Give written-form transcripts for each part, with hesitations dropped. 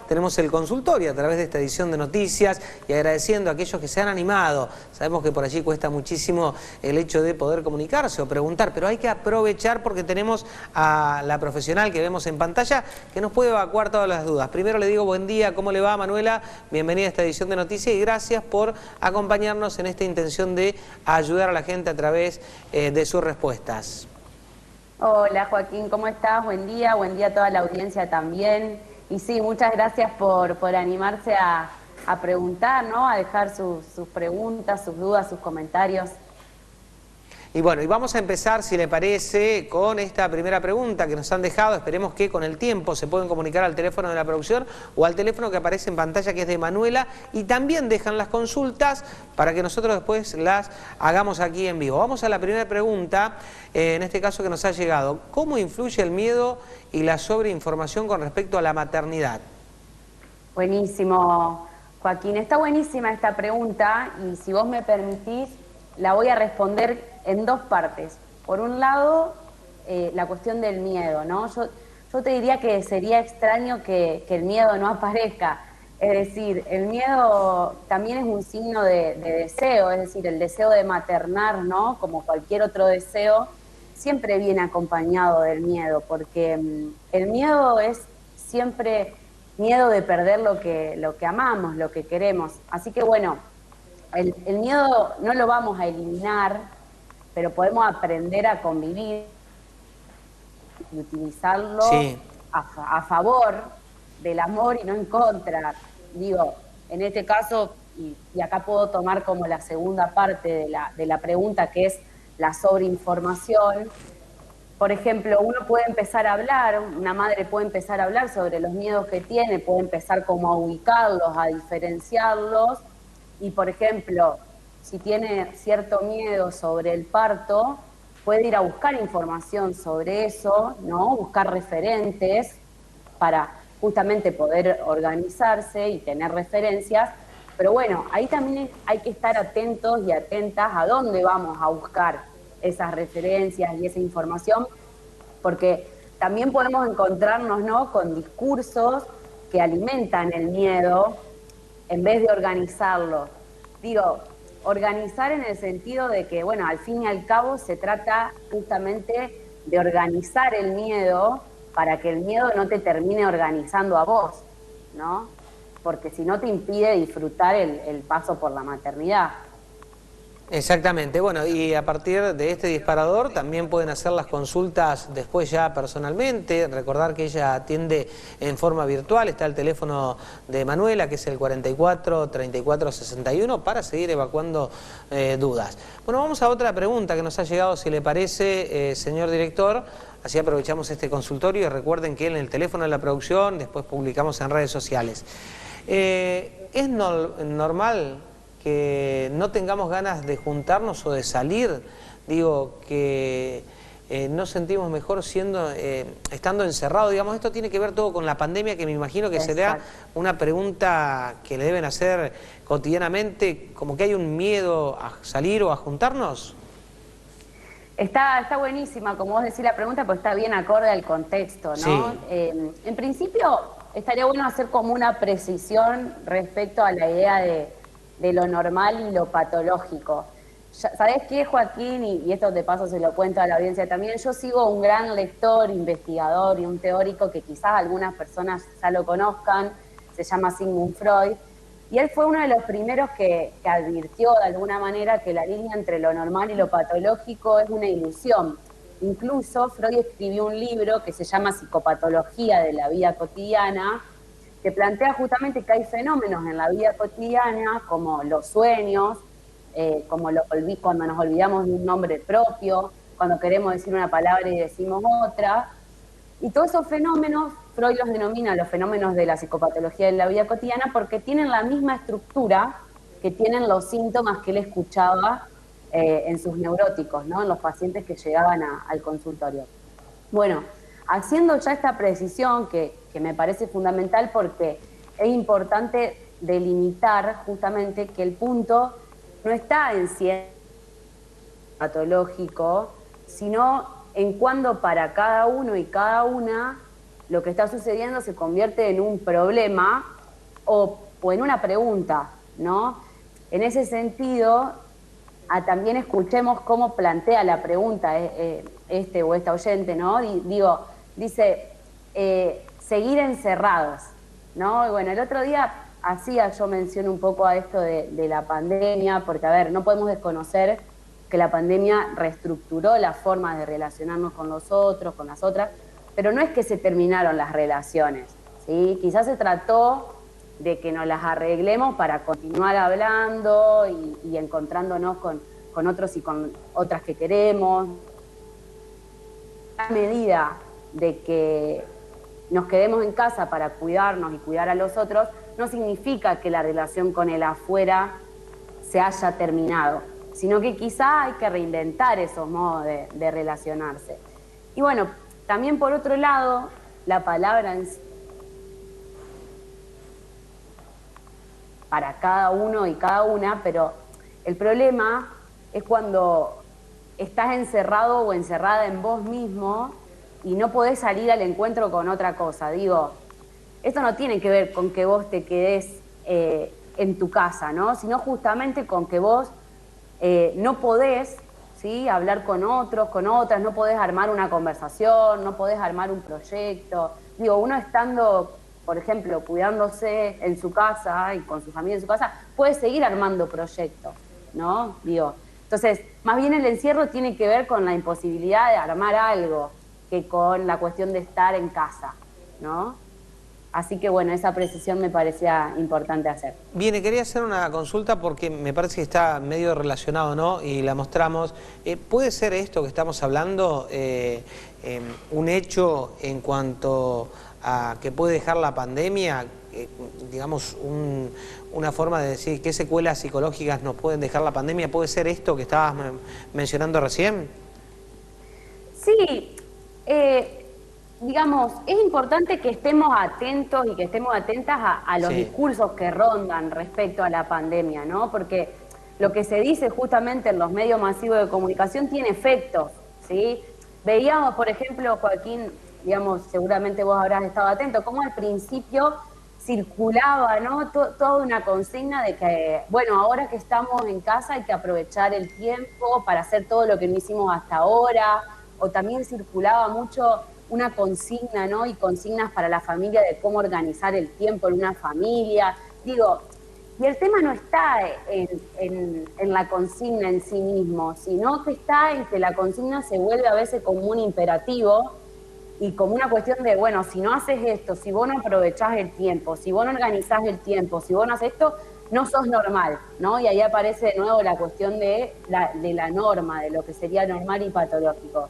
tenemos el consultorio a través de esta edición de noticias y agradeciendo a aquellos que se han animado. Sabemos que por allí cuesta muchísimo el hecho de poder comunicarse o preguntar, pero hay que aprovechar porque tenemos a la profesional que vemos en pantalla que nos puede evacuar todas las dudas. Primero le digo buen día, ¿cómo le va, Manuela? Bienvenida a esta edición de noticias y gracias por acompañarnos en esta intención de ayudar a la gente a través de sus respuestas. Hola Joaquín, ¿cómo estás? Buen día a toda la audiencia también. Y sí, muchas gracias por animarse a preguntar, ¿no? A dejar sus preguntas, sus dudas, sus comentarios. Y bueno, y vamos a empezar, si le parece, con esta primera pregunta que nos han dejado. Esperemos que con el tiempo se pueden comunicar al teléfono de la producción o al teléfono que aparece en pantalla, que es de Manuela, y también dejan las consultas para que nosotros después las hagamos aquí en vivo. Vamos a la primera pregunta, en este caso que nos ha llegado. ¿Cómo influye el miedo y la sobreinformación con respecto a la maternidad? Buenísimo, Joaquín. Está buenísima esta pregunta y si vos me permitís, la voy a responder en dos partes. Por un lado, la cuestión del miedo, ¿no? Yo te diría que sería extraño que el miedo no aparezca. Es decir, el miedo también es un signo de deseo, es decir, el deseo de maternar, ¿no? Como cualquier otro deseo, siempre viene acompañado del miedo, porque el miedo es siempre miedo de perder lo que amamos, lo que queremos. Así que bueno, el miedo no lo vamos a eliminar, pero podemos aprender a convivir y utilizarlo Sí. a favor del amor y no en contra. Digo, en este caso, y acá puedo tomar como la segunda parte de la pregunta, que es la sobreinformación. Por ejemplo, uno puede empezar a hablar, una madre puede empezar a hablar sobre los miedos que tiene, puede empezar como a ubicarlos, a diferenciarlos, y por ejemplo, si tiene cierto miedo sobre el parto, puede ir a buscar información sobre eso, ¿no? Buscar referentes para justamente poder organizarse y tener referencias. Pero bueno, ahí también hay que estar atentos y atentas a dónde vamos a buscar esas referencias y esa información, porque también podemos encontrarnos, ¿no?, con discursos que alimentan el miedo en vez de organizarlo. Digo, organizar en el sentido de que, bueno, al fin y al cabo se trata justamente de organizar el miedo para que el miedo no te termine organizando a vos, ¿no? Porque si no te impide disfrutar el paso por la maternidad. Exactamente, bueno, y a partir de este disparador también pueden hacer las consultas después ya personalmente, recordar que ella atiende en forma virtual, está el teléfono de Manuela, que es el 44 34 61, para seguir evacuando dudas. Bueno, vamos a otra pregunta que nos ha llegado, si le parece, señor director, así aprovechamos este consultorio y recuerden que en el teléfono de la producción, después publicamos en redes sociales. ¿Es normal que no tengamos ganas de juntarnos o de salir? Digo, que no sentimos mejor estando encerrados. Digamos, esto tiene que ver todo con la pandemia, que me imagino que será una pregunta que le deben hacer cotidianamente, como que hay un miedo a salir o a juntarnos. Está buenísima, como vos decís, la pregunta, pues está bien acorde al contexto, ¿no? Sí. En principio, estaría bueno hacer como una precisión respecto a la idea de lo normal y lo patológico. ¿Sabés qué, Joaquín? Y esto de paso se lo cuento a la audiencia también. Yo sigo un gran lector, investigador y un teórico que quizás algunas personas ya lo conozcan, se llama Sigmund Freud, y él fue uno de los primeros que advirtió de alguna manera que la línea entre lo normal y lo patológico es una ilusión. Incluso Freud escribió un libro que se llama Psicopatología de la vida cotidiana, que plantea justamente que hay fenómenos en la vida cotidiana, como los sueños, cuando nos olvidamos de un nombre propio, cuando queremos decir una palabra y decimos otra. Y todos esos fenómenos, Freud los denomina los fenómenos de la psicopatología de la vida cotidiana porque tienen la misma estructura que tienen los síntomas que él escuchaba en sus neuróticos, ¿no?, en los pacientes que llegaban al consultorio. Bueno, haciendo ya esta precisión que me parece fundamental porque es importante delimitar justamente que el punto no está en si es patológico, sino en cuándo para cada uno y cada una lo que está sucediendo se convierte en un problema o en una pregunta, ¿no? En ese sentido, también escuchemos cómo plantea la pregunta este o esta oyente, ¿no? Dice, seguir encerrados, ¿no? Y bueno, el otro día hacía yo mención un poco a esto de la pandemia, porque, a ver, no podemos desconocer que la pandemia reestructuró la forma de relacionarnos con los otros, con las otras, pero no es que se terminaron las relaciones, ¿sí? Quizás se trató de que nos las arreglemos para continuar hablando y encontrándonos con otros y con otras que queremos. A medida de que nos quedemos en casa para cuidarnos y cuidar a los otros, no significa que la relación con el afuera se haya terminado, sino que quizá hay que reinventar esos modos de relacionarse. Y bueno, también por otro lado, la palabra en sí, para cada uno y cada una, pero el problema es cuando estás encerrado o encerrada en vos mismo y no podés salir al encuentro con otra cosa. Digo, esto no tiene que ver con que vos te quedes en tu casa, ¿no? Sino justamente con que vos no podés, ¿sí?, hablar con otros, con otras, no podés armar una conversación, no podés armar un proyecto. Digo, uno estando, por ejemplo, cuidándose en su casa y con su familia en su casa, puede seguir armando proyectos, ¿no? Digo, entonces, más bien el encierro tiene que ver con la imposibilidad de armar algo que con la cuestión de estar en casa, ¿no? Así que bueno, esa precisión me parecía importante hacer. Bien, quería hacer una consulta porque me parece que está medio relacionado, ¿no? Y la mostramos. ¿Puede ser esto que estamos hablando un hecho en cuanto a que puede dejar la pandemia, digamos, una forma de decir qué secuelas psicológicas nos pueden dejar la pandemia? ¿Puede ser esto que estabas mencionando recién? Sí, digamos, es importante que estemos atentos y que estemos atentas a los discursos que rondan respecto a la pandemia, ¿no? Porque lo que se dice justamente en los medios masivos de comunicación tiene efectos, ¿sí? Veíamos, por ejemplo, Joaquín, digamos, seguramente vos habrás estado atento, cómo al principio circulaba, ¿no?, toda una consigna de que, bueno, ahora que estamos en casa hay que aprovechar el tiempo para hacer todo lo que no hicimos hasta ahora, o también circulaba mucho una consigna, ¿no?, y consignas para la familia de cómo organizar el tiempo en una familia. Digo, y el tema no está en la consigna en sí mismo, sino que está en que la consigna se vuelve a veces como un imperativo y como una cuestión de, bueno, si no haces esto, si vos no aprovechás el tiempo, si vos no organizás el tiempo, si vos no haces esto, no sos normal, ¿no? Y ahí aparece de nuevo la cuestión de la norma, de lo que sería normal y patológico.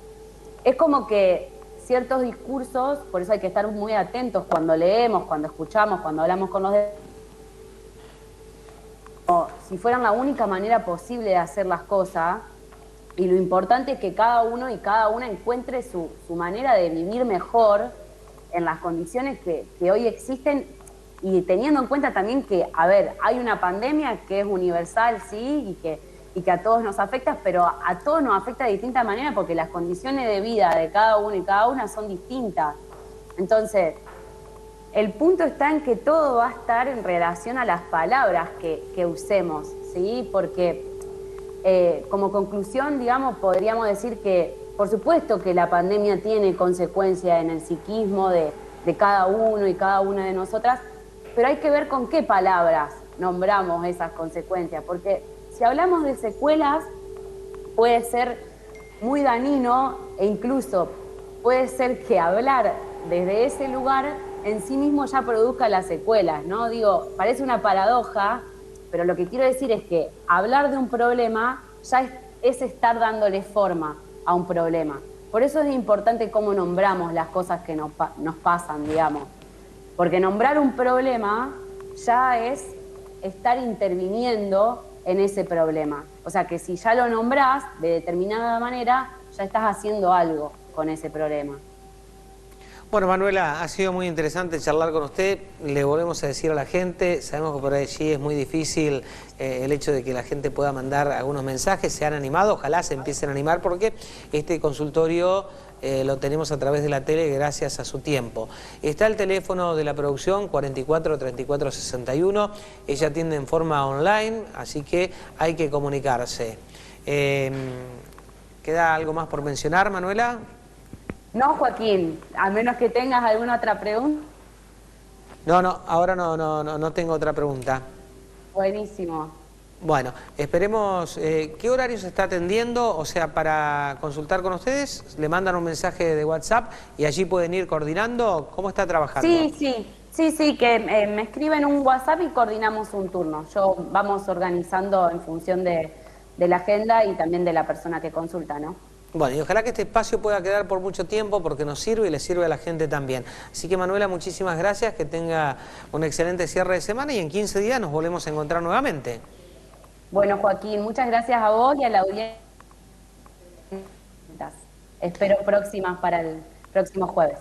Es como que ciertos discursos, por eso hay que estar muy atentos cuando leemos, cuando escuchamos, cuando hablamos con los demás, como si fueran la única manera posible de hacer las cosas, y lo importante es que cada uno y cada una encuentre su manera de vivir mejor en las condiciones que hoy existen, y teniendo en cuenta también que, a ver, hay una pandemia que es universal, sí, y que a todos nos afecta, pero a todos nos afecta de distinta manera porque las condiciones de vida de cada uno y cada una son distintas. Entonces, el punto está en que todo va a estar en relación a las palabras que usemos, ¿sí? Porque como conclusión, digamos, podríamos decir que, por supuesto que la pandemia tiene consecuencias en el psiquismo de cada uno y cada una de nosotras, pero hay que ver con qué palabras nombramos esas consecuencias, porque si hablamos de secuelas, puede ser muy dañino e incluso puede ser que hablar desde ese lugar en sí mismo ya produzca las secuelas, ¿no? Digo, parece una paradoja, pero lo que quiero decir es que hablar de un problema ya es estar dándole forma a un problema. Por eso es importante cómo nombramos las cosas que nos pasan, digamos. Porque nombrar un problema ya es estar interviniendo en ese problema. O sea que si ya lo nombrás de determinada manera, ya estás haciendo algo con ese problema. Bueno, Manuela, ha sido muy interesante charlar con usted. Le volvemos a decir a la gente, sabemos que por allí es muy difícil el hecho de que la gente pueda mandar algunos mensajes. Se han animado, ojalá se empiecen a animar porque este consultorio lo tenemos a través de la tele gracias a su tiempo. Está el teléfono de la producción 44 34 61. Ella atiende en forma online, así que hay que comunicarse. ¿Queda algo más por mencionar, Manuela? No, Joaquín, a menos que tengas alguna otra pregunta. No, ahora no tengo otra pregunta. Buenísimo. Bueno, esperemos, ¿qué horarios está atendiendo? O sea, para consultar con ustedes, le mandan un mensaje de WhatsApp y allí pueden ir coordinando. ¿Cómo está trabajando? Sí, que me escriben un WhatsApp y coordinamos un turno. Vamos organizando en función de la agenda y también de la persona que consulta, ¿no? Bueno, y ojalá que este espacio pueda quedar por mucho tiempo porque nos sirve y le sirve a la gente también. Así que, Manuela, muchísimas gracias, que tenga un excelente cierre de semana y en 15 días nos volvemos a encontrar nuevamente. Bueno, Joaquín, muchas gracias a vos y a la audiencia. Espero próximas para el próximo jueves.